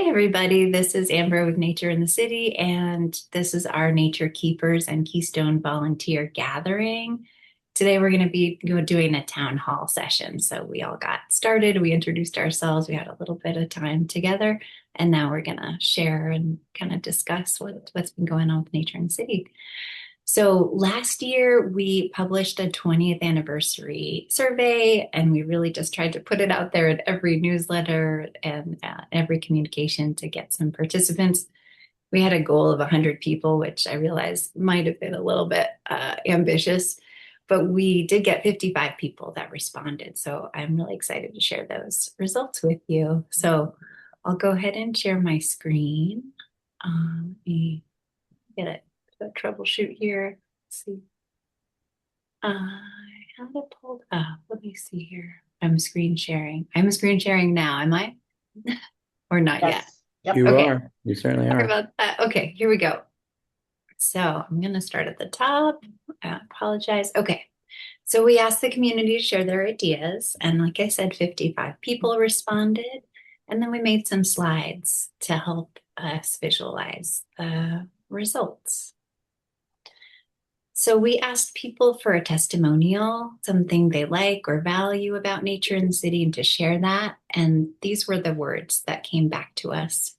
everybody. This is Amber with Nature in the City, and this is our Nature Keepers and Keystone volunteer gathering. Today, we're going to be doing a town hall session. So we all got started, we introduced ourselves, we had a little bit of time together, and now we're going to share and kind of discuss what's been going on with Nature in the City. So last year we published a 20th anniversary survey, and we really just tried to put it out there in every newsletter and every communication to get some participants. We had a goal of 100 people, which I realized might have been a little bit ambitious, but we did get 55 people that responded. So I'm really excited to share those results with you. So I'll go ahead and share my screen. Let me get it. Troubleshoot here. Let's see. I have it pulled up. Let me see here. I'm screen sharing. I'm screen sharing now, am I? Or not yet? Yes. Yep. You Okay. are. You certainly Sorry are. about that. Okay, here we go. So I'm going to start at the top. I apologize. Okay. So we asked the community to share their ideas. And like I said, 55 people responded. And then we made some slides to help us visualize the results. So we asked people for a testimonial, something they like or value about nature in the city, and to share that. And these were the words that came back to us.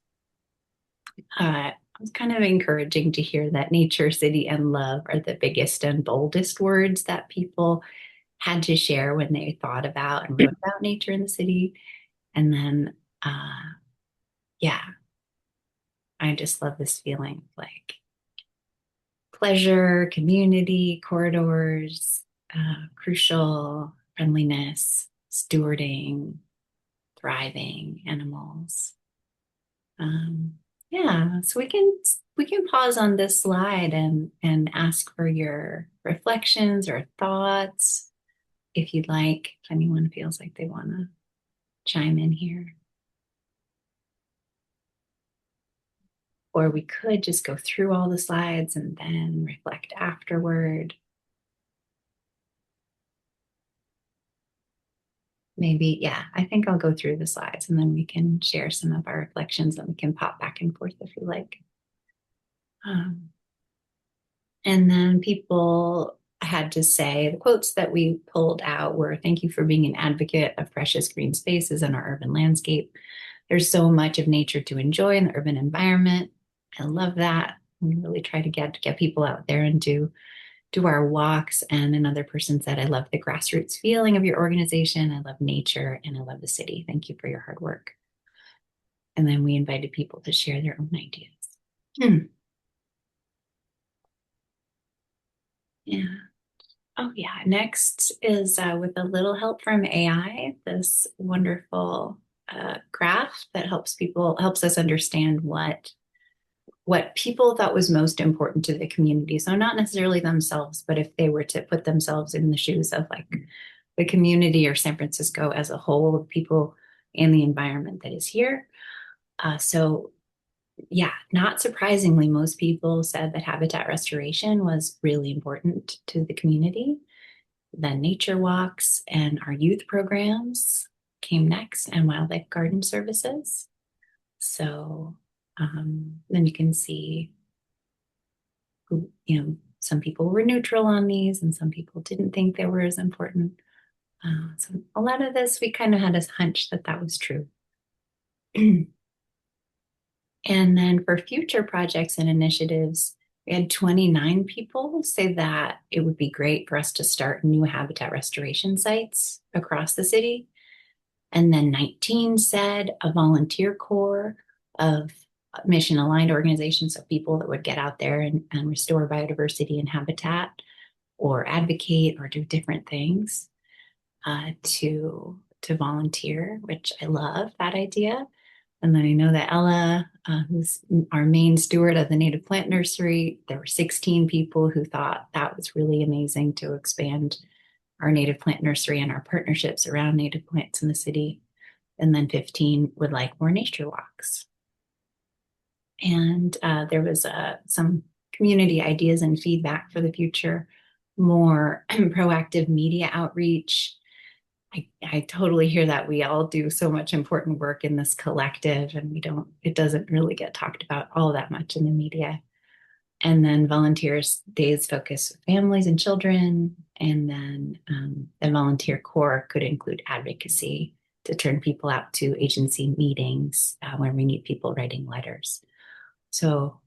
It was kind of encouraging to hear that nature, city, and love are the biggest and boldest words that people had to share when they thought about and wrote about nature in the city. And then, yeah, I just love this feeling of like pleasure, community, corridors, crucial, friendliness, stewarding, thriving animals. Yeah, so we can pause on this slide and ask for your reflections or thoughts if you'd like, if anyone feels like they want to chime in here. Or we could just go through all the slides and then reflect afterward. Maybe, yeah, I think I'll go through the slides and then we can share some of our reflections and we can pop back and forth if you like. And then people had to say the quotes that we pulled out were, "Thank you for being an advocate of precious green spaces in our urban landscape. There's so much of nature to enjoy in the urban environment. I love that. We really try to get people out there and do our walks." And another person said, "I love the grassroots feeling of your organization. I love nature and I love the city. Thank you for your hard work." And then we invited people to share their own ideas. Yeah. Oh, yeah. Next is with a little help from AI, this wonderful graph that helps us understand what people thought was most important to the community. So not necessarily themselves, but if they were to put themselves in the shoes of like the community or San Francisco as a whole, of people and the environment that is here. So yeah, not surprisingly, most people said that habitat restoration was really important to the community. Then nature walks and our youth programs came next, and wildlife garden services. So then you can see who, some people were neutral on these and some people didn't think they were as important. So a lot of this, we kind of had a hunch that that was true. And then for future projects and initiatives, we had 29 people say that it would be great for us to start new habitat restoration sites across the city. And then 19 said a volunteer corps of mission aligned organizations, so people that would get out there and restore biodiversity and habitat or advocate or do different things to volunteer, which I love that idea. And then I know that Ella, who's our main steward of the native plant nursery, there were 16 people who thought that was really amazing to expand our native plant nursery and our partnerships around native plants in the city. And then 15 would like more nature walks. And there was some community ideas and feedback for the future, more proactive media outreach, I totally hear that. We all do so much important work in this collective, and it doesn't really get talked about all that much in the media. And then volunteers days focus families and children. And then the volunteer core could include advocacy to turn people out to agency meetings when we need people writing letters. So,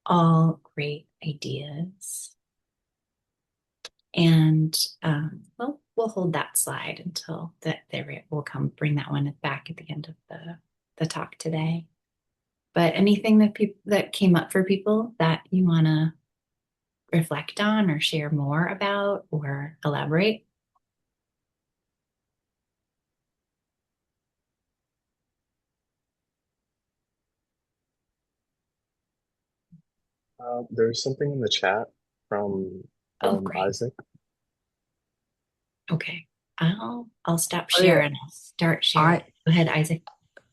all great ideas. And we'll hold that slide until we'll come bring that one back at the end of the talk today. But anything that came up for people that you want to reflect on or share more about or elaborate? There's something in the chat from Oh, great. Isaac. Okay. I'll stop Oh yeah, sharing. I'll start sharing. I Go ahead, Isaac.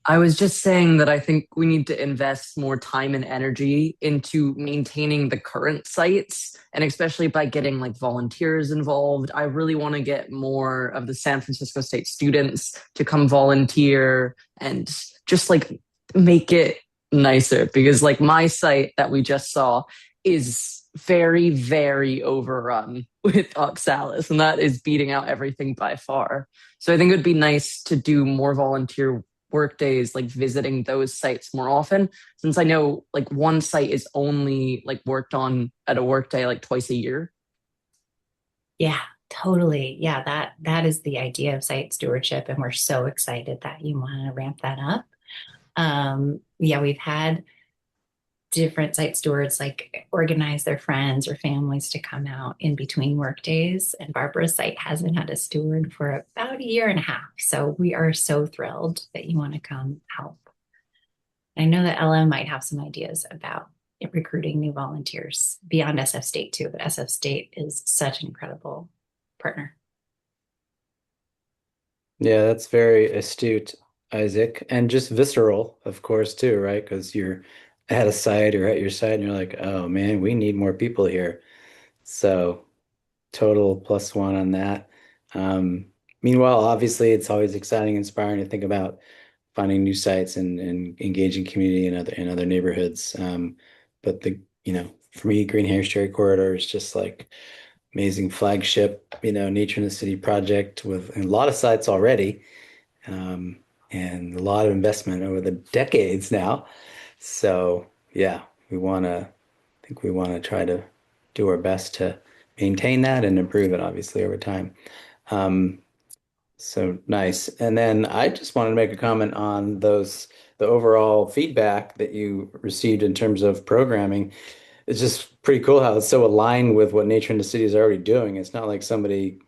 I was just saying that I think we need to invest more time and energy into maintaining the current sites, and especially by getting like volunteers involved. I really want to get more of the San Francisco State students to come volunteer and just like make it nicer because like my site that we just saw is very, very overrun with oxalis, and that is beating out everything by far. So I think it would be nice to do more volunteer work days, like visiting those sites more often, since I know like one site is only like worked on at a work day like twice a year. Yeah, totally. Yeah, that is the idea of site stewardship, and we're so excited that you want to ramp that up. Yeah, we've had different site stewards like organize their friends or families to come out in between work days. And Barbara's site hasn't had a steward for about a year and a half. So we are so thrilled that you want to come help. I know that Ella might have some ideas about recruiting new volunteers beyond SF State too, but SF State is such an incredible partner. Yeah, that's very astute, Isaac, and just visceral, of course, too, right? Because you're at a site or at your site, and you're like, oh man, we need more people here. So total plus one on that. Meanwhile, obviously, it's always exciting, inspiring to think about finding new sites and engaging community in other neighborhoods. But for me, Green Hairs Cherry Corridor is just like amazing flagship, nature in the city project with a lot of sites already, um, and a lot of investment over the decades now. So yeah, I think we want to try to do our best to maintain that and improve it, obviously, over time. Um, so nice. And then I just wanted to make a comment on the overall feedback that you received in terms of programming. It's just pretty cool how it's so aligned with what Nature in the City is already doing. It's not like somebody,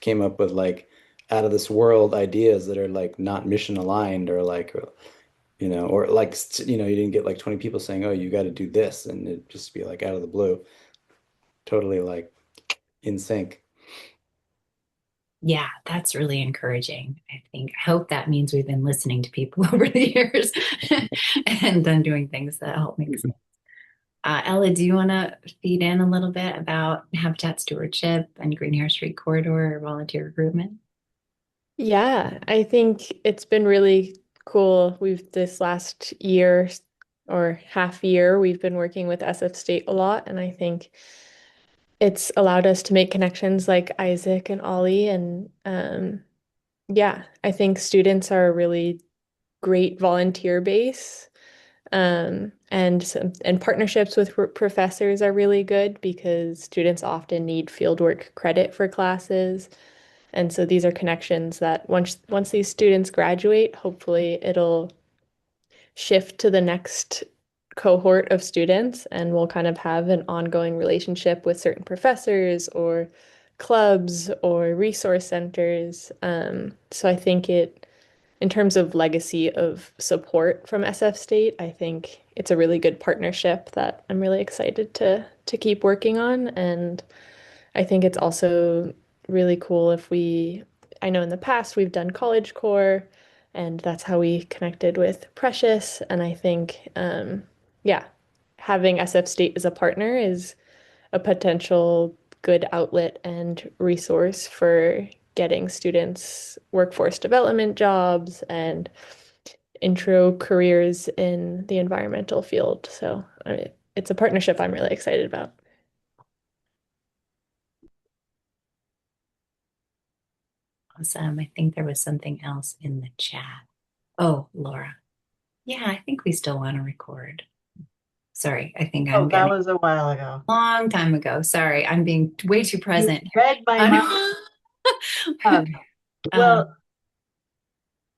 came up with like out of this world ideas that are like not mission aligned or like, or like, you didn't get like 20 people saying, oh, you got to do this. And it just be like out of the blue, totally like in sync. Yeah, that's really encouraging. I hope that means we've been listening to people over the years and then doing things that help make sense. Ella, do you want to feed in a little bit about habitat stewardship and Green Hair Street Corridor or volunteer recruitment? Yeah, I think it's been really cool. We've this last year or half year, we've been working with SF State a lot, and I think it's allowed us to make connections like Isaac and Ollie. And yeah, I think students are a really great volunteer base. And partnerships with professors are really good because students often need fieldwork credit for classes. And so these are connections that once these students graduate, hopefully it'll shift to the next cohort of students and we'll kind of have an ongoing relationship with certain professors or clubs or resource centers. So I think in terms of legacy of support from SF State, I think it's a really good partnership that I'm really excited to keep working on. And I think it's also really cool I know in the past we've done College Core, and that's how we connected with Precious. And I think, yeah, having SF State as a partner is a potential good outlet and resource for getting students workforce development jobs and intro careers in the environmental field. So it's a partnership I'm really excited about. Awesome. I think there was something else in the chat. Oh, Laura. Yeah, I think we still want to record. Sorry, I think I'm Oh, that getting was a while ago. a long time ago. Sorry, I'm being way too You present here. read my mind. Um, Um, well,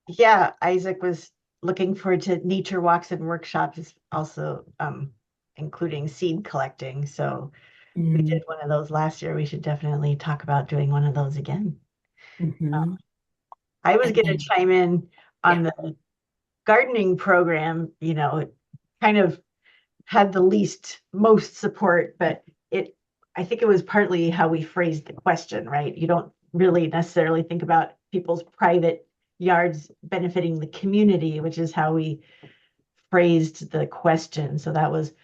yeah, Isaac was looking forward to nature walks and workshops, also including seed collecting. So we did one of those last year. We should definitely talk about doing one of those again. mhm. I was And going to then, chime in yeah. on the gardening program. It kind of had the most support, but I think it was partly how we phrased the question, right? You don't really necessarily think about people's private yards benefiting the community, which is how we phrased the question. So that was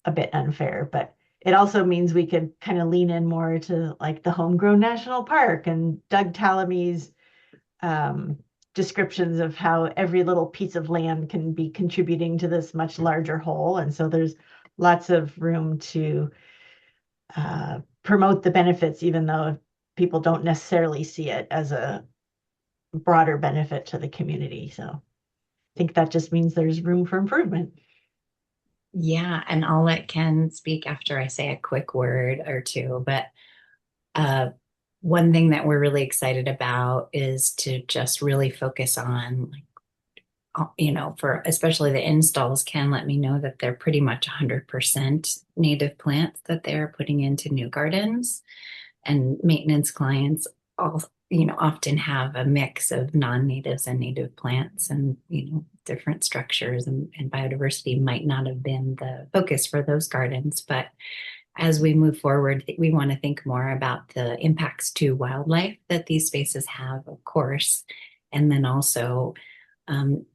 a bit unfair, but it also means we could kind of lean in more to like the Homegrown National Park and Doug Tallamy's um, descriptions of how every little piece of land can be contributing to this much larger whole. And so there's lots of room to promote the benefits, even though people don't necessarily see it as a broader benefit to the community. So I think that just means there's room for improvement. Yeah, and I'll let Ken speak after I say a quick word or two. But uh, one thing that we're really excited about is to just really focus on, like, for especially the installs, Ken let me know that they're pretty much 100% native plants that they're putting into new gardens. And maintenance clients all, often have a mix of non-natives and native plants, and different structures, and biodiversity might not have been the focus for those gardens. But as we move forward, we want to think more about the impacts to wildlife that these spaces have, of course, and then also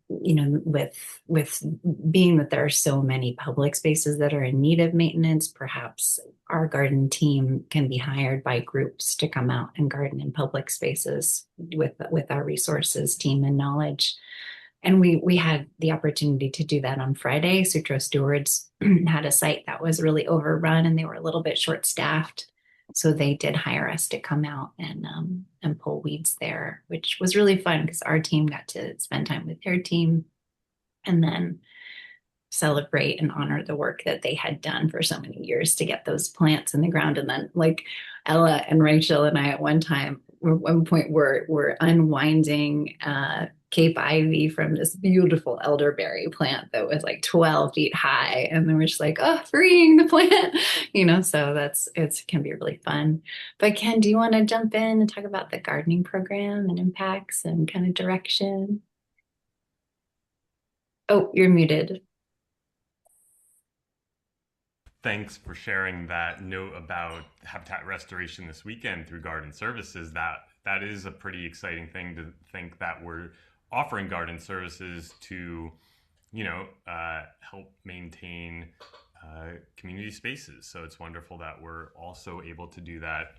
with being that there are so many public spaces that are in need of maintenance, perhaps our garden team can be hired by groups to come out and garden in public spaces with our resources team and knowledge. And we had the opportunity to do that on Friday. Sutro Stewards had a site that was really overrun and they were a little bit short staffed. So they did hire us to come out and pull weeds there, which was really fun because our team got to spend time with their team and then celebrate and honor the work that they had done for so many years to get those plants in the ground. And then, like, Ella and Rachel and I at one point were unwinding Cape Ivy from this beautiful elderberry plant that was like 12 feet high. And then we're just like, oh, freeing the plant, so it can be really fun. But Ken, do you want to jump in and talk about the gardening program and impacts and kind of direction? Oh, you're muted. Thanks for sharing that note about habitat restoration this weekend through Garden Services. That is a pretty exciting thing to think that we're offering garden services to, help maintain community spaces. So it's wonderful that we're also able to do that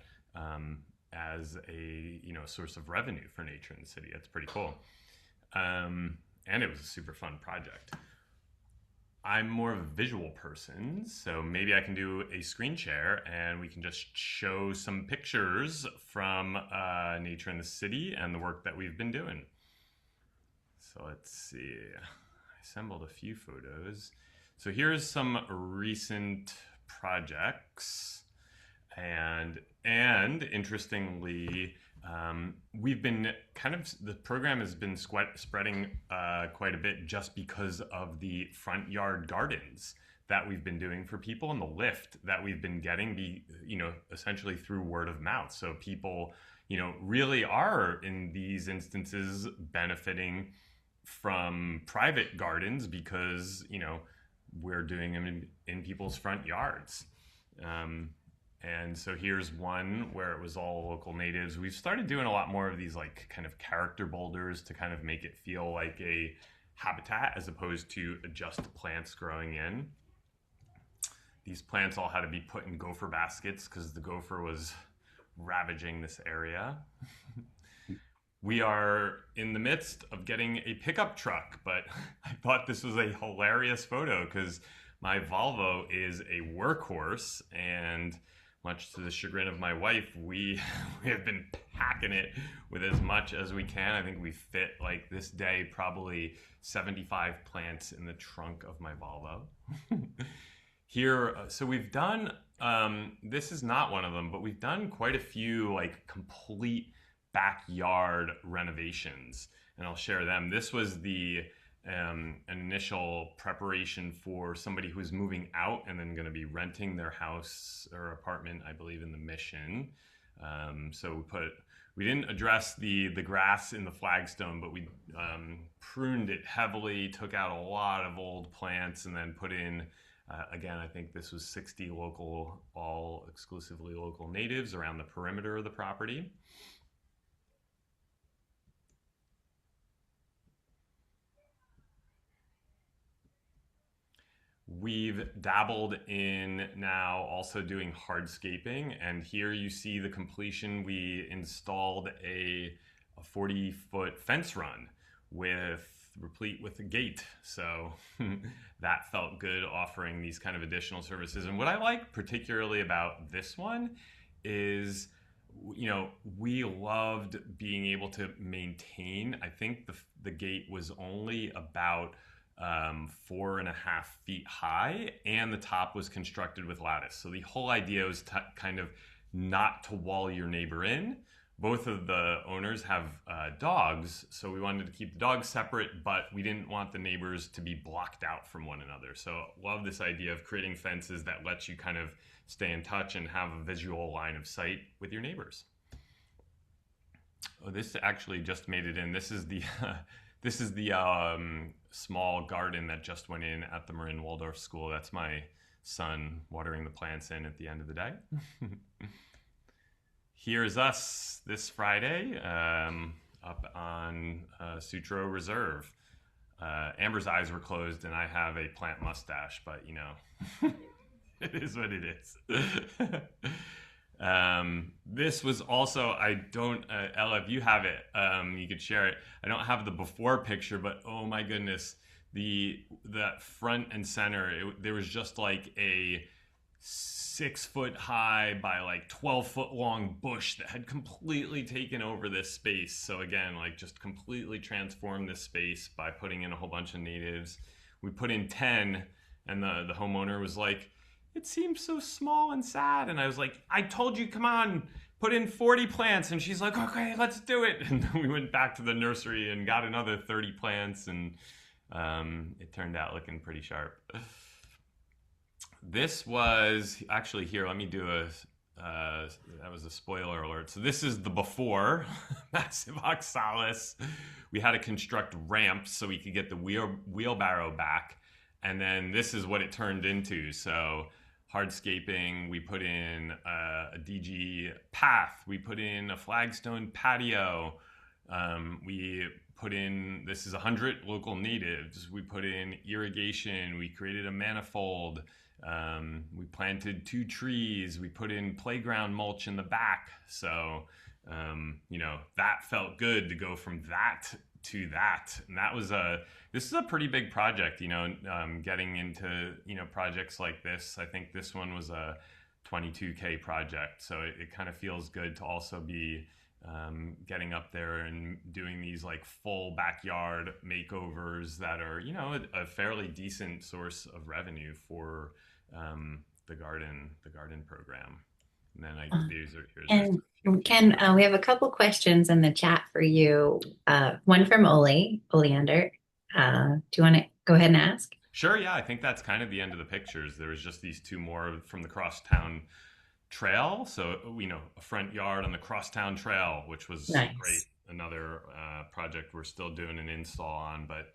as a source of revenue for nature in the city. That's pretty cool. And it was a super fun project. I'm more of a visual person, so maybe I can do a screen share and we can just show some pictures from nature in the city and the work that we've been doing. So let's see. I assembled a few photos. So here's some recent projects, and interestingly, we've been the program has been spreading quite a bit just because of the front yard gardens that we've been doing for people and the lift that we've been getting, essentially through word of mouth. So people, really are in these instances benefiting from private gardens because, we're doing them in people's front yards. And so here's one where it was all local natives. We've started doing a lot more of these like kind of character boulders to kind of make it feel like a habitat as opposed to just plants growing in. These plants all had to be put in gopher baskets because the gopher was ravaging this area. we are in the midst of getting a pickup truck, but I thought this was a hilarious photo because my Volvo is a workhorse, and much to the chagrin of my wife, we have been packing it with as much as we can. I think we fit, like, this day probably 75 plants in the trunk of my Volvo. Here, so we've done, this is not one of them, but we've done quite a few like complete backyard renovations, and I'll share them. This was the an initial preparation for somebody who's moving out and then going to be renting their house or apartment, I believe, in the Mission. So we didn't address the grass in the flagstone, but we pruned it heavily, took out a lot of old plants, and then put in again, I think this was 60 local, all exclusively local natives around the perimeter of the property. We've dabbled in now also doing hardscaping, and here you see the completion. We installed a 40-foot fence run replete with a gate. So that felt good, offering these kind of additional services. And what I like particularly about this one is, we loved being able to maintain. I think the gate was only about 4.5 feet high, and the top was constructed with lattice. So the whole idea was kind of not to wall your neighbor in. Both of the owners have dogs, so we wanted to keep the dogs separate, but we didn't want the neighbors to be blocked out from one another. So love this idea of creating fences that lets you kind of stay in touch and have a visual line of sight with your neighbors. Oh, this actually just made it in. This is the this is the small garden that just went in at the Marin Waldorf School. That's my son watering the plants in at the end of the day. Here's us this Friday up on Sutro Reserve. Amber's eyes were closed and I have a plant mustache, but it is what it is. This was also, Ella, if you have it, you could share it. I don't have the before picture, but oh my goodness, that front and center, there was just like a 6-foot high by like 12-foot long bush that had completely taken over this space. So again, like just completely transformed this space by putting in a whole bunch of natives. We put in 10, and the homeowner was like, "It seems so small and sad." And I was like, "I told you, come on, put in 40 plants." And she's like, "Okay, let's do it." And then we went back to the nursery and got another 30 plants, and it turned out looking pretty sharp. This was actually, here, let me do that was a spoiler alert. So this is the before, massive oxalis. We had to construct ramps so we could get the wheelbarrow back. And then this is what it turned into. So hardscaping, we put in a DG path, we put in a flagstone patio, we put in, this is 100 local natives, we put in irrigation, we created a manifold, we planted 2 trees, we put in playground mulch in the back. So that felt good to go from that to that. And this is a pretty big project, getting into, projects like this. I think this one was a 22K project. So it kind of feels good to also be getting up there and doing these like full backyard makeovers that are, a fairly decent source of revenue for the garden program. And then and Ken, we have a couple questions in the chat for you. One from Oleander. Do you want to go ahead and ask? Sure, yeah. I think that's kind of the end of the pictures. There was just these 2 more from the Crosstown Trail. So, a front yard on the Crosstown Trail, which was nice. Great. Another project we're still doing an install on, but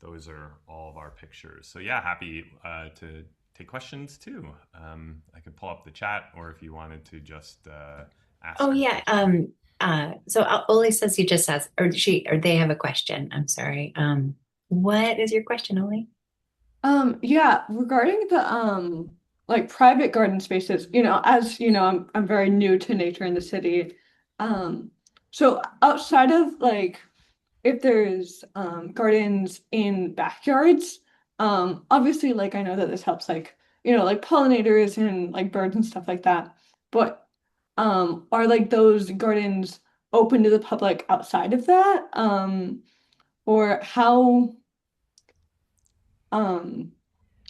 those are all of our pictures. So yeah, happy to take questions too. I could pull up the chat, or if you wanted to just ask. Oh yeah. So Oli says you just asked, or they have a question. I'm sorry. What is your question, Oli? Yeah, regarding the like private garden spaces, as I'm very new to nature in the city. So outside of like if there's gardens in backyards, obviously like I know that this helps like, like pollinators and like birds and stuff like that. But are like those gardens open to the public outside of that? Or how um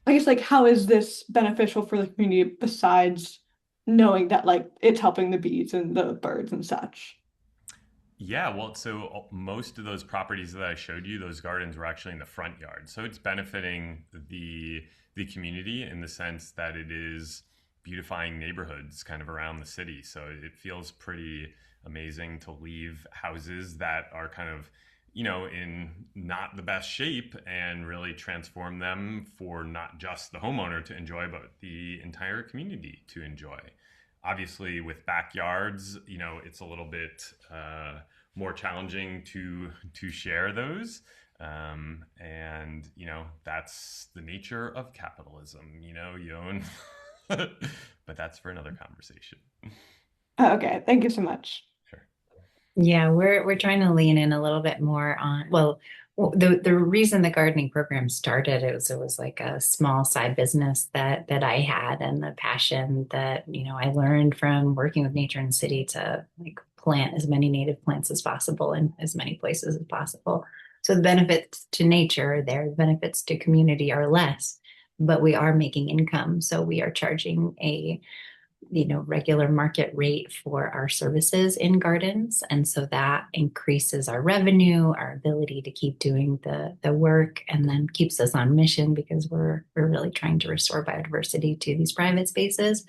I guess like how is this beneficial for the community besides knowing that like it's helping the bees and the birds and such? Yeah, well, so most of those properties that I showed you, those gardens were actually in the front yard. So it's benefiting the community in the sense that it is beautifying neighborhoods kind of around the city. So it feels pretty amazing to leave houses that are kind of, in not the best shape and really transform them for not just the homeowner to enjoy, but the entire community to enjoy. Obviously, with backyards, it's a little bit more challenging to share those. And that's the nature of capitalism. You own, but that's for another conversation. Okay, thank you so much. Sure. Yeah, we're trying to lean in a little bit more on, well, the reason the gardening program started, it was like a small side business that I had, and the passion that, I learned from working with nature and city to like plant as many native plants as possible in as many places as possible. So the benefits to nature are there, the benefits to community are less, but we are making income. So we are charging a regular market rate for our services in gardens. And so that increases our revenue, our ability to keep doing the work, and then keeps us on mission because we're really trying to restore biodiversity to these private spaces.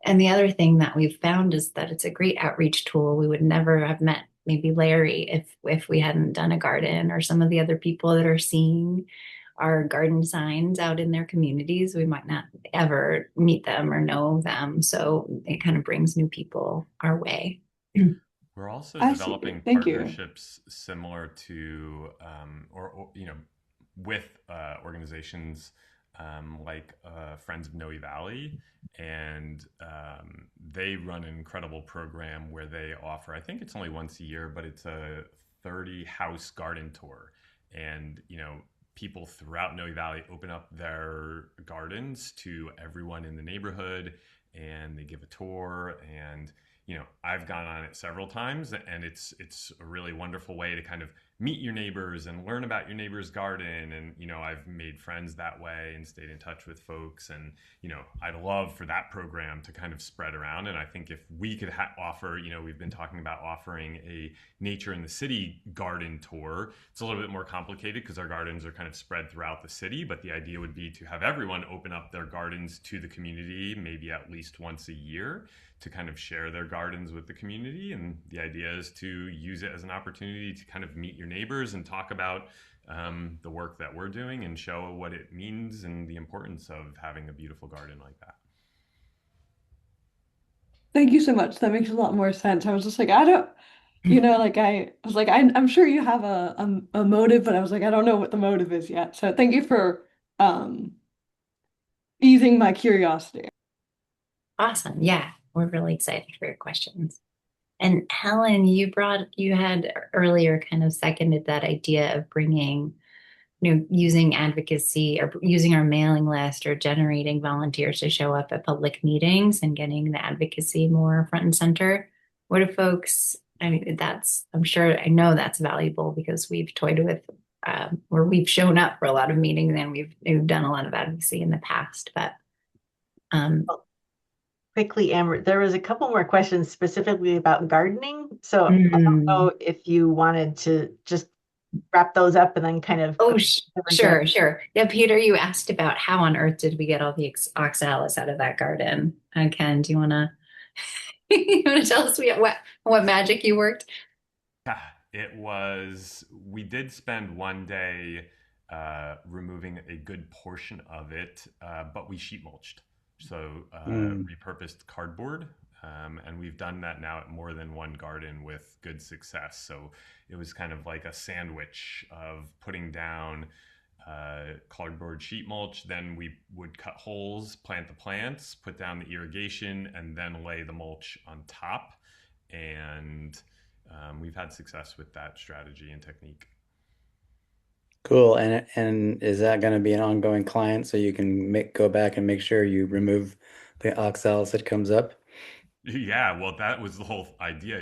And the other thing that we've found is that it's a great outreach tool. We would never have met maybe Larry if we hadn't done a garden, or some of the other people that are seeing our garden signs out in their communities. We might not ever meet them or know them. So it kind of brings new people our way. We're also I see. developing Thank you. partnerships similar to, or with organizations like Friends of Noe Valley, and they run an incredible program where they offer, I think it's only once a year, but it's a 30 house garden tour. And, people throughout Noe Valley open up their gardens to everyone in the neighborhood, and they give a tour. And I've gone on it several times, and it's a really wonderful way to kind of meet your neighbors and learn about your neighbor's garden. And I've made friends that way and stayed in touch with folks. And I'd love for that program to kind of spread around. And I think if we could offer, we've been talking about offering a nature in the city garden tour. It's a little bit more complicated because our gardens are kind of spread throughout the city, but the idea would be to have everyone open up their gardens to the community, maybe at least once a year, to kind of share their gardens with the community. And the idea is to use it as an opportunity to kind of meet your neighbors and talk about the work that we're doing and show what it means and the importance of having a beautiful garden like that. Thank you so much. That makes a lot more sense. I was just like, I don't, like I was like, I'm sure you have a motive, but I was like, I don't know what the motive is yet. So thank you for um easing my curiosity. Awesome. Yeah, we're really excited for your questions. And Helen, you had earlier kind of seconded that idea of bringing, using advocacy or using our mailing list or generating volunteers to show up at public meetings and getting the advocacy more front and center. What do folks, I mean, I'm sure, I know that's valuable because we've toyed with, where we've shown up for a lot of meetings and we've done a lot of advocacy in the past, but Well, quickly, Amber, there was a couple more questions specifically about gardening. So I don't know if you wanted to just wrap those up and then kind of Oh, go sure, sure. Yeah, Peter, you asked about how on earth did we get all the oxalis out of that garden? Ken, do you want to you want to tell us what magic you worked? We did spend one day removing a good portion of it, but we sheet mulched. So repurposed cardboard. And we've done that now at more than one garden with good success. So it was kind of like a sandwich of putting down cardboard sheet mulch. Then we would cut holes, plant the plants, put down the irrigation, and then lay the mulch on top. And we've had success with that strategy and technique. Cool. And is that going to be an ongoing client so you can go back and make sure you remove the oxalis that comes up? Yeah, well, that was the whole idea.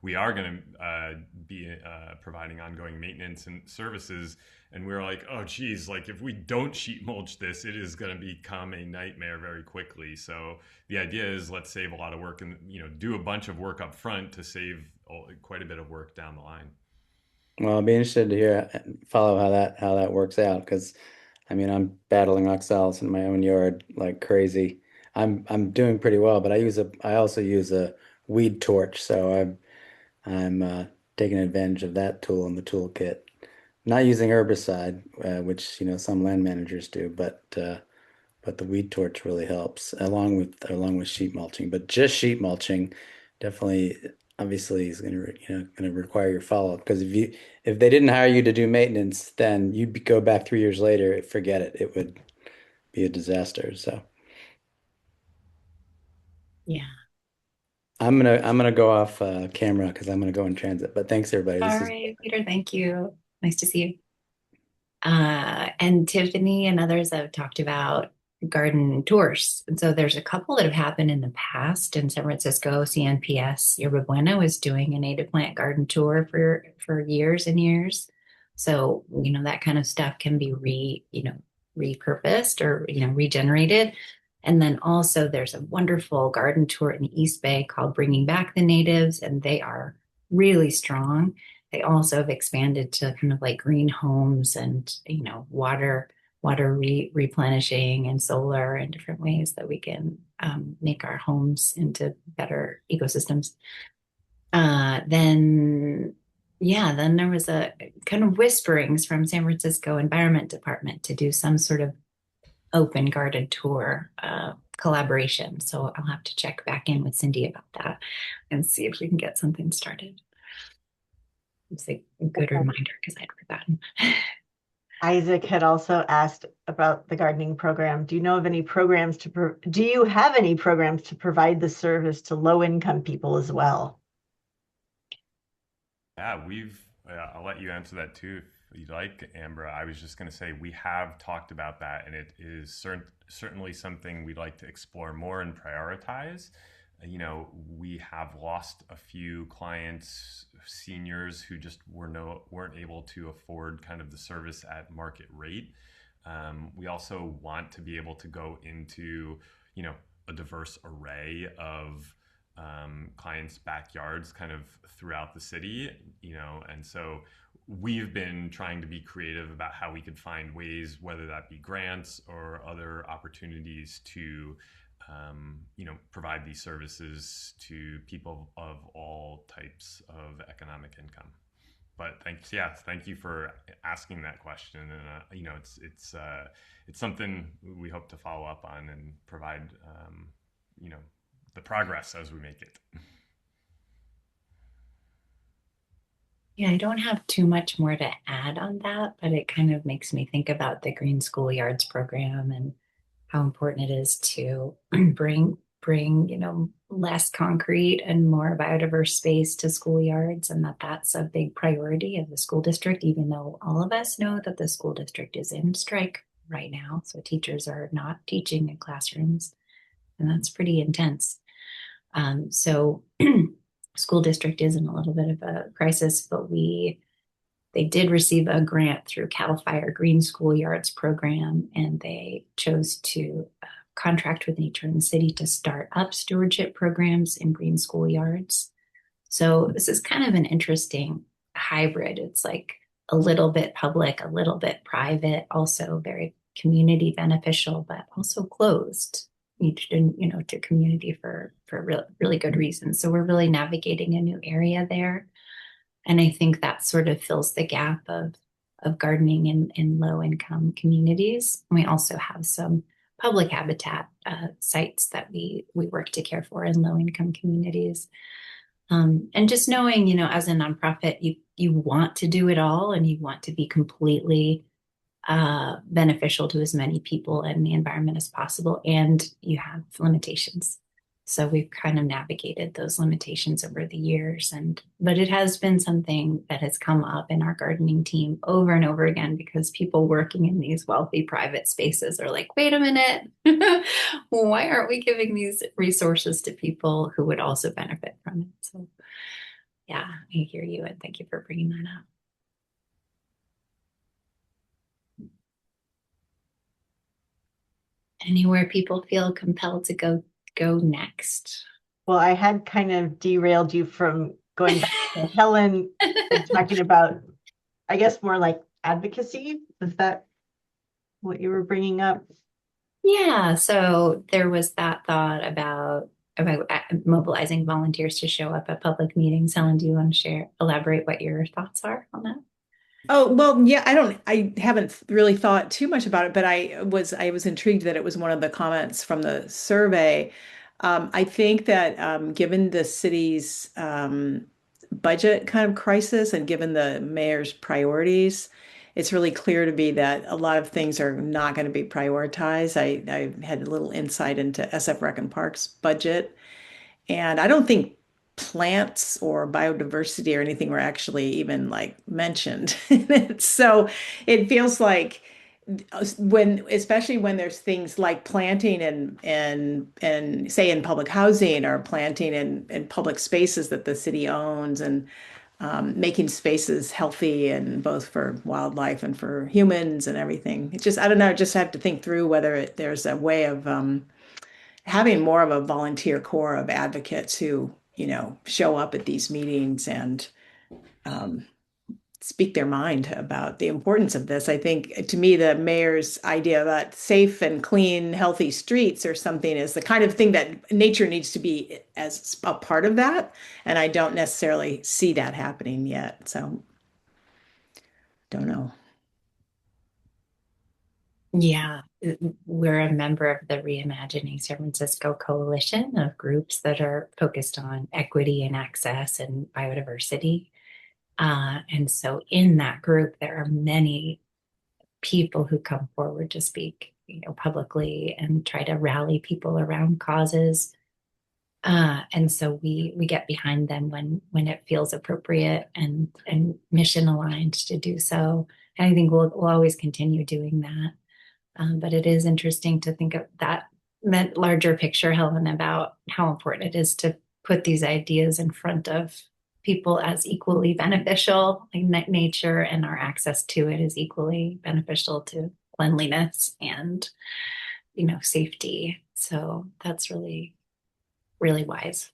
We are going to be providing ongoing maintenance and services, and we're like, oh, geez, like if we don't sheet mulch this, it is going to become a nightmare very quickly. So the idea is let's save a lot of work and do a bunch of work up front to save quite a bit of work down the line. Well, I'll be interested to follow how that works out because I mean I'm battling oxalis in my own yard like crazy. I'm doing pretty well, but I also use a weed torch, so I'm taking advantage of that tool in the toolkit. Not using herbicide, which some land managers do, but the weed torch really helps along with sheet mulching. But just sheet mulching definitely obviously is going to require your follow-up because if they didn't hire you to do maintenance, then you'd go back 3 years later, forget it. It would be a disaster. So Yeah. I'm gonna go off camera because I'm gonna go in transit. But thanks everybody. All This is right, Peter, thank you. Nice to see you. And Tiffany and others have talked about garden tours. And so there's a couple that have happened in the past in San Francisco. CNPS Yerba Buena was doing a native plant garden tour for years and years. So, that kind of stuff can be repurposed or, regenerated. And then also there's a wonderful garden tour in the East Bay called Bringing Back the Natives, and they are really strong. They also have expanded to kind of like green homes and, water replenishing and solar and different ways that we can make our homes into better ecosystems. Then there was a kind of whisperings from San Francisco Environment Department to do some sort of open garden tour collaboration. So I'll have to check back in with Cindy about that and see if we can get something started. It's a good reminder because I'd forgotten. Isaac had also asked about the gardening program. Do you have any programs to provide the service to low-income people as well? Yeah, I'll let you answer that too if you'd like, Amber. I was just going to say we have talked about that, and it is certainly something we'd like to explore more and prioritize. We have lost a few clients, seniors who just weren't able to afford kind of the service at market rate. We also want to be able to go into, a diverse array of clients' backyards kind of throughout the city, and so we've been trying to be creative about how we could find ways, whether that be grants or other opportunities to provide these services to people of all types of economic income. But thank you for asking that question. And it's something we hope to follow up on and provide the progress as we make it. Yeah, I don't have too much more to add on that, but it kind of makes me think about the Green Schoolyards program and how important it is to bring less concrete and more biodiverse space to schoolyards, and that's a big priority of the school district, even though all of us know that the school district is in strike right now. So teachers are not teaching in classrooms, and that's pretty intense. So school district is in a little bit of a crisis, but they did receive a grant through Cal Fire Green Schoolyards program, and they chose to contract with Nature in the City to start up stewardship programs in green schoolyards. So this is kind of an interesting hybrid. It's like a little bit public, a little bit private, also very community beneficial, but also closed to community for really good reasons. So we're really navigating a new area there. And I think that sort of fills the gap of gardening in low income communities. And we also have some public habitat sites that we work to care for in low income communities. And just knowing, as a nonprofit, you want to do it all and you want to be completely beneficial to as many people and the environment as possible, and you have limitations. So we've kind of navigated those limitations over the years. But it has been something that has come up in our gardening team over and over again because people working in these wealthy private spaces are like, wait a minute, why aren't we giving these resources to people who would also benefit from it? So yeah, I hear you, and thank you for bringing that up. Anywhere people feel compelled to go next. Well, I had kind of derailed you from going back to Helen and talking about, I guess, more like advocacy. Is that what you were bringing up? Yeah, so there was that thought about mobilizing volunteers to show up at public meetings. Helen, do you want to elaborate what your thoughts are on that? Oh, well, yeah, I haven't really thought too much about it, but I was intrigued that it was one of the comments from the survey. I think that given the city's budget kind of crisis and given the mayor's priorities, it's really clear to me that a lot of things are not going to be prioritized. I had a little insight into SF Rec and Parks budget, and I don't think plants or biodiversity or anything were actually even like mentioned in it. So it feels like especially when there's things like planting and say in public housing or planting in public spaces that the city owns and making spaces healthy and both for wildlife and for humans and everything. It's just, I don't know, just have to think through whether there's a way of having more of a volunteer core of advocates who, show up at these meetings and um, speak their mind about the importance of this. I think to me, the mayor's idea about safe and clean, healthy streets or something is the kind of thing that nature needs to be as a part of that. And I don't necessarily see that happening yet. So don't know. Yeah, we're a member of the Reimagining San Francisco Coalition of groups that are focused on equity and access and biodiversity. And so in that group, there are many people who come forward to speak, publicly and try to rally people around causes. And so we get behind them when it feels appropriate and mission aligned to do so. And I think we'll always continue doing that. But it is interesting to think of that larger picture, Helen, about how important it is to put these ideas in front of people as equally beneficial, like nature and our access to it is equally beneficial to cleanliness and, safety. So that's really, really wise.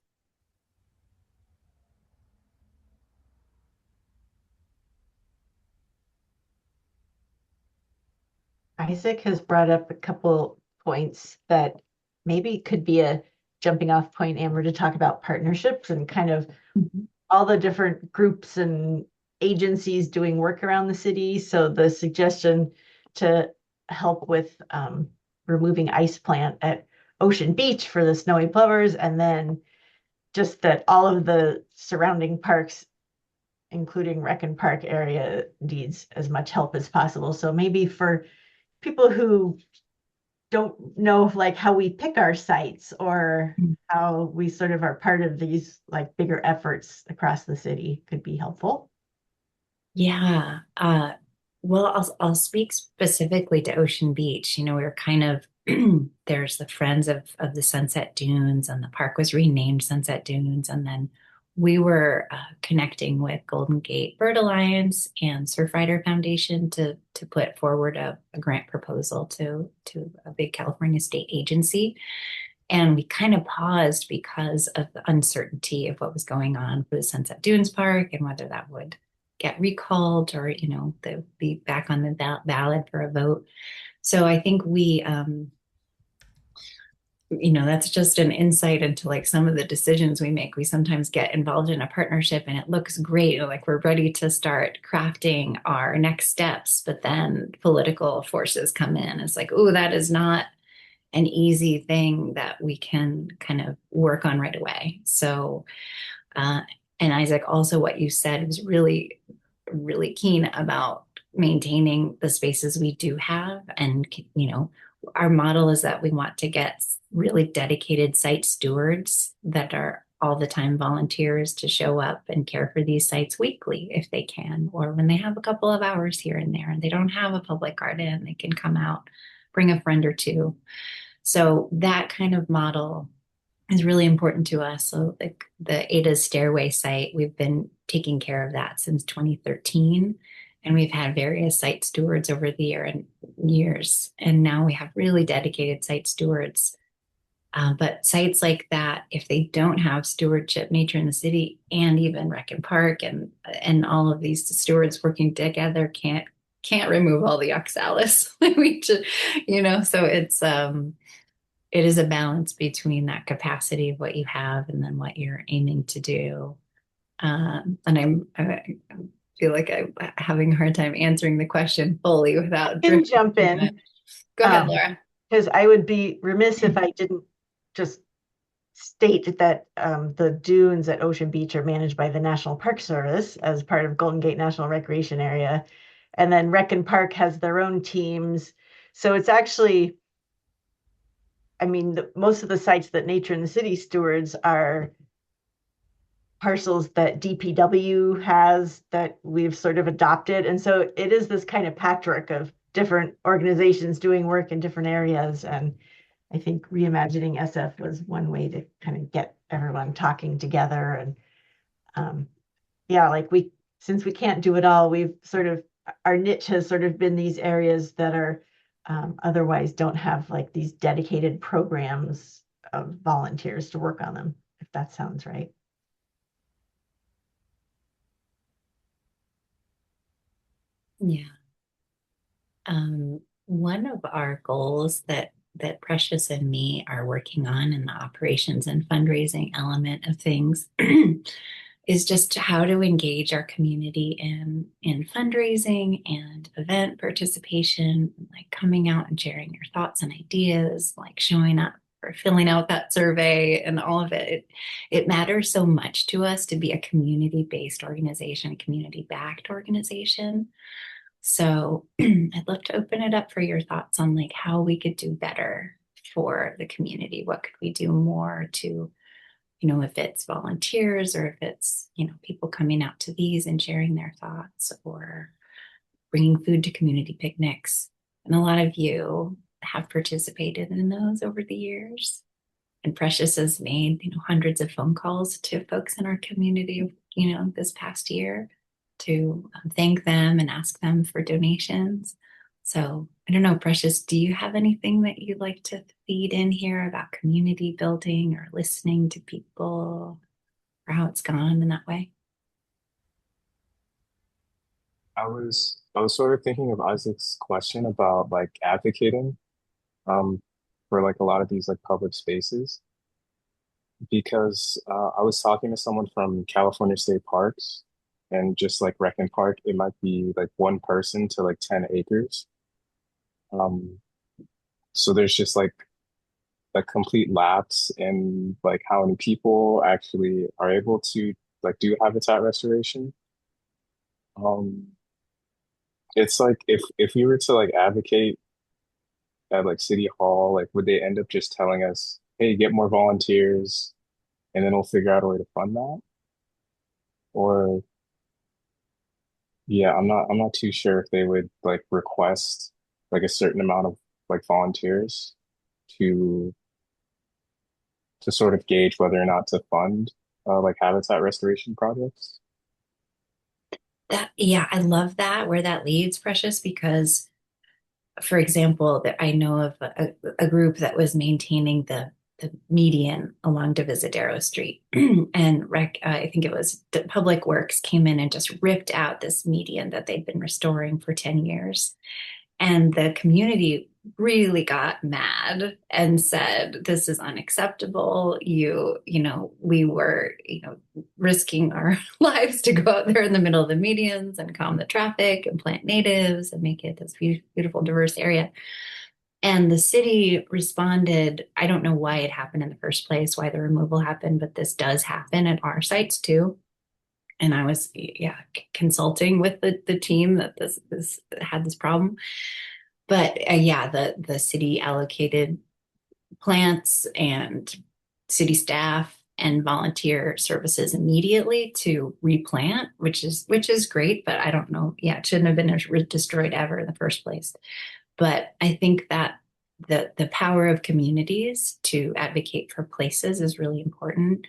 Isaac has brought up a couple points that maybe could be a jumping off point, Amber, to talk about partnerships and kind of all the different groups and agencies doing work around the city. So the suggestion to help with removing ice plant at Ocean Beach for the snowy plovers, and then just that all of the surrounding parks, including Rec and Park area, needs as much help as possible. So maybe for people who don't know like how we pick our sites or how we sort of are part of these like bigger efforts across the city could be helpful. Yeah. Well, I'll speak specifically to Ocean Beach. We're kind of there's the Friends of the Sunset Dunes, and the park was renamed Sunset Dunes. And then we were connecting with Golden Gate Bird Alliance and Surfrider Foundation to put forward a grant proposal to a big California state agency. And we kind of paused because of the uncertainty of what was going on for the Sunset Dunes Park and whether that would get recalled or, they'll be back on the ballot for a vote. So I think we, that's just an insight into like some of the decisions we make. We sometimes get involved in a partnership and it looks great, like we're ready to start crafting our next steps, but then political forces come in. It's like, oh, that is not an easy thing that we can kind of work on right away. So, and Isaac, also what you said was really, really keen about maintaining the spaces we do have. And, our model is that we want to get really dedicated site stewards that are all the time volunteers to show up and care for these sites weekly if they can, or when they have a couple of hours here and there and they don't have a public garden, they can come out, bring a friend or two. So that kind of model is really important to us. So like the Ada's Stairway site, we've been taking care of that since 2013. And we've had various site stewards over the years. And now we have really dedicated site stewards. But sites like that, if they don't have stewardship, nature in the city, and even Rec and Park and all of these stewards working together, can't remove all the oxalis. We just, so it is a balance between that capacity of what you have and then what you're aiming to do. And I feel like I'm having a hard time answering the question fully without Can jump in. Go ahead, Laura. Because I would be remiss if I didn't just state that the dunes at Ocean Beach are managed by the National Park Service as part of Golden Gate National Recreation Area. And then Rec and Park has their own teams. So it's actually, I mean, most of the sites that Nature in the City stewards are parcels that DPW has that we've sort of adopted. And so it is this kind of patchwork of different organizations doing work in different areas. And I think reimagining SF was one way to kind of get everyone talking together. And since we can't do it all, our niche has sort of been these areas that are otherwise don't have like these dedicated programs of volunteers to work on them, if that sounds right. Yeah. One of our goals that Precious and me are working on in the operations and fundraising element of things is just how to engage our community in fundraising and event participation, like coming out and sharing your thoughts and ideas, like showing up or filling out that survey and all of it. It matters so much to us to be a community-based organization, a community-backed organization. So I'd love to open it up for your thoughts on like how we could do better for the community. What could we do more to, if it's volunteers or if it's, people coming out to these and sharing their thoughts or bringing food to community picnics. And a lot of you have participated in those over the years. And Precious has made, hundreds of phone calls to folks in our community, this past year to thank them and ask them for donations. So I don't know, Precious, do you have anything that you'd like to feed in here about community building or listening to people or how it's gone in that way? I was sort of thinking of Isaac's question about like advocating for like a lot of these like public spaces because I was talking to someone from California State Parks and just like Rec and Park, it might be like one person to like 10 acres. Um, so there's just like a complete lapse in like how many people actually are able to like do habitat restoration. Um, it's like if we were to like advocate at like City Hall, like would they end up just telling us, hey, get more volunteers and then we'll figure out a way to fund that? Or yeah, I'm not too sure if they would like request like a certain amount of like volunteers to sort of gauge whether or not to fund like habitat restoration projects. Yeah, I love that where that leads, Precious, because for example, that I know of a group that was maintaining the median along Divisadero Street, and I think it was Public Works came in and just ripped out this median that they'd been restoring for 10 years. And the community really got mad and said, this is unacceptable. We were, risking our lives to go out there in the middle of the medians and calm the traffic and plant natives and make it this beautiful, diverse area. And the city responded. I don't know why it happened in the first place, why the removal happened, but this does happen at our sites too. and I was consulting with the team that this had this problem. But yeah, the city allocated plants and city staff and volunteer services immediately to replant, which is great. But I don't know. Yeah, it shouldn't have been destroyed ever in the first place. But I think that the power of communities to advocate for places is really important.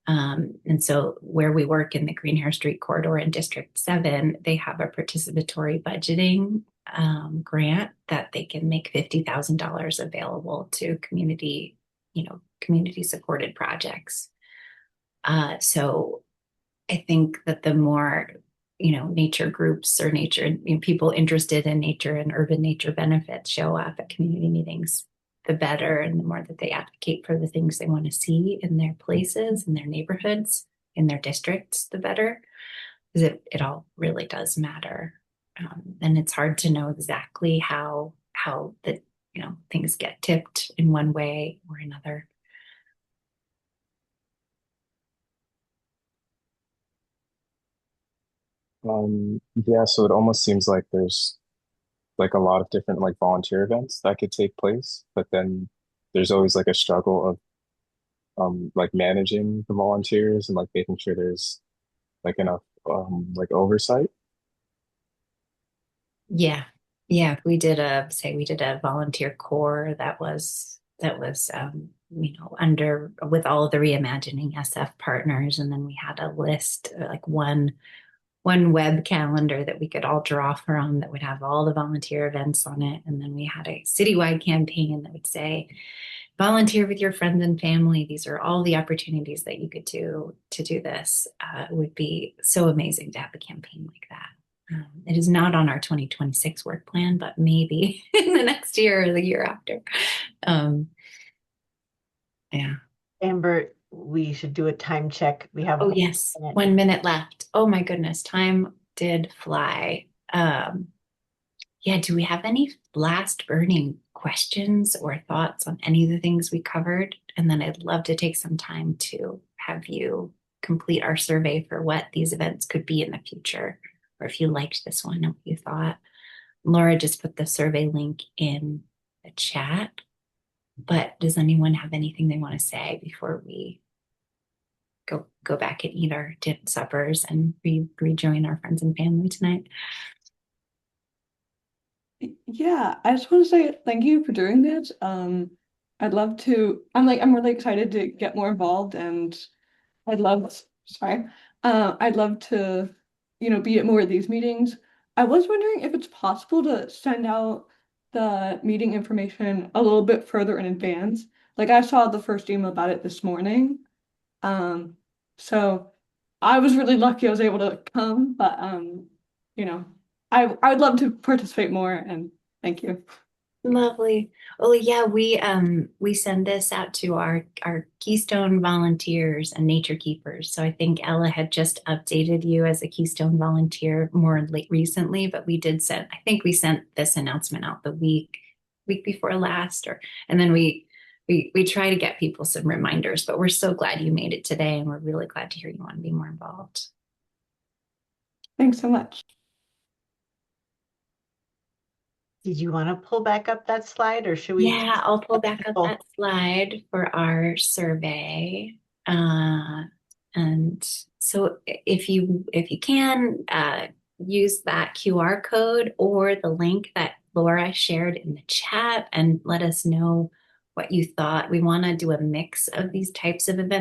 And so where we work in the Greenhair Street corridor in District 7, they have a participatory budgeting grant that they can make $50,000 available to community supported projects. So I think that the more, nature groups or people interested in nature and urban nature benefits show up at community meetings, the better, and the more that they advocate for the things they want to see in their places, in their neighborhoods, in their districts, the better, because it all really does matter. And it's hard to know exactly how the things get tipped in one way or another. Yeah, so it almost seems like there's like a lot of different like volunteer events that could take place, but then there's always like a struggle of like managing the volunteers and like making sure there's like enough like oversight. Yeah. Yeah. We did a volunteer corps that was under with all of the reimagining SF partners. And then we had a list, like one web calendar that we could all draw from that would have all the volunteer events on it. And then we had a citywide campaign that would say, volunteer with your friends and family. These are all the opportunities that you could do to do this. It would be so amazing to have a campaign like that. It is not on our 2026 work plan, but maybe in the next year or the year after. Um, yeah. Amber, we should do a time check. We have Oh, yes. 1 minute left. Oh, my goodness. Time did fly. Yeah, do we have any last burning questions or thoughts on any of the things we covered? And then I'd love to take some time to have you complete our survey for what these events could be in the future, or if you liked this one and what you thought. Laura just put the survey link in the chat, but does anyone have anything they want to say before we go back and eat our suppers and rejoin our friends and family tonight? Yeah, I just want to say thank you for doing this. I'd love to, I'm really excited to get more involved, and I'd love, sorry, I'd love to, be at more of these meetings. I was wondering if it's possible to send out the meeting information a little bit further in advance. Like I saw the first email about it this morning. So I was really lucky I was able to come, but you know, I would love to participate more, and thank you. Lovely. Well, yeah, we send this out to our Keystone volunteers and nature keepers. So I think Ella had just updated you as a Keystone volunteer more late recently, but I think we sent this announcement out the week before last, and then we try to get people some reminders, but we're so glad you made it today, and we're really glad to hear you want to be more involved. Thanks so much. Did you want to pull back up that slide, or should we? Yeah, I'll pull back up that slide for our survey. And so if you can use that QR code or the link that Laura shared in the chat and let us know what you thought. We want to do a mix of these types of events.